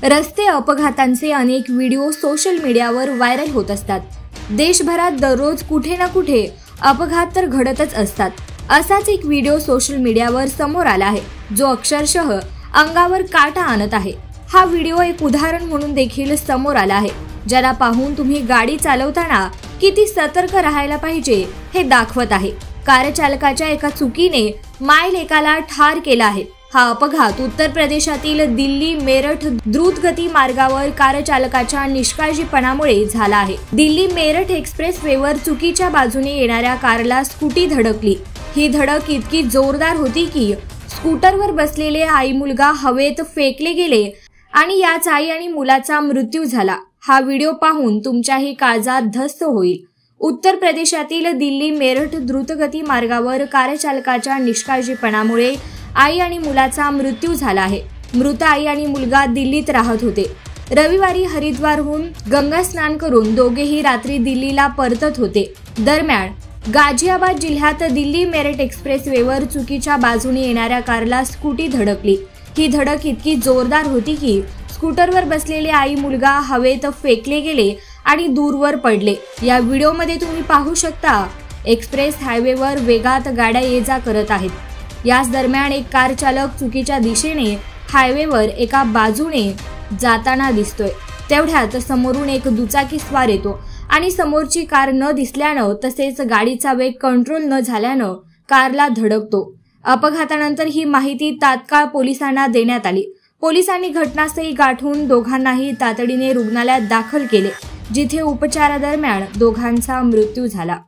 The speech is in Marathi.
रस्ते अपघातांचे अनेक व्हिडिओ सोशल मीडियावर व्हायरल होत असतात। देशभरात दररोज कुठे ना कुठे अपघात तर घडतच असतात। असाच एक व्हिडिओ सोशल मीडियावर समोर आला आहे, जो अक्षरशः अंगावर काटा आणत आहे। हा व्हिडिओ एक उदाहरण म्हणून देखील समोर आला आहे, ज्याला पाहून तुम्ही गाडी चालवताना किती सतर्क राहायला पाहिजे हे दाखवत आहे। कार चालकाच्या एका चुकीने मायलेकाला ठार केला आहे। हा अपघात उत्तर प्रदेशातील दिल्ली मेरठ द्रुतगती मार्गावर कार चालकाच्या निष्काळजीपणामुळे झाला आहे। दिल्ली मेरठ एक्सप्रेस वेवर चुकीच्या बाजूने येणाऱ्या कारला स्कूटी धडकली। ही धडक इतकी जोरदार होती की स्कूटरवर बसलेले आई मुलगा हवेत फेकले गेले आणि याच आई आणि मुलाचा मृत्यू झाला। हा व्हिडिओ पाहून तुमच्याही काळजात धस्त होईल। उत्तर प्रदेशातील दिल्ली मेरठ द्रुतगती मार्गावर कार चालकाच्या निष्काळजीपणामुळे आई आणि मुलाचा मृत्यू झाला आहे। मृत आई आणि मुलगा दिल्लीत राहत होते। रविवारी हरिद्वारहून गंगा स्नान करून दोघेही रात्री दिल्लीला परतत होते। दरम्यान गाझियाबाद जिल्ह्यात दिल्ली मेरठ एक्सप्रेस वेवर चुकीच्या बाजूने येणाऱ्या कारला स्कूटी धडकली। ही धडक इतकी जोरदार होती की स्कूटरवर बसलेले आई मुलगा हवेत फेकले गेले आणि दूरवर पडले। या व्हिडिओमध्ये तुम्ही पाहू शकता, एक्सप्रेस हायवेवर वेगात गाड्या ये-जा करत आहेत। याच दरम्यान एक कार चालक चुकीच्या दिशेने हायवेवर एका बाजूने जाताना दिसतोय। तेवढ्यात समोरून एक दुचाकीस्वार येतो आणि समोरची कार न दिसल्यानं तसेच गाडीचा वेग कंट्रोल न झाल्यानं कारला धडकतो। अपघातानंतर ही माहिती तात्काळ पोलिसांना देण्यात आली। पोलिसांनी घटनास्थळी गाठून दोघांनाही तातडीने रुग्णालयात दाखल केले, जिथे उपचारादरम्यान दोघांचा मृत्यू झाला।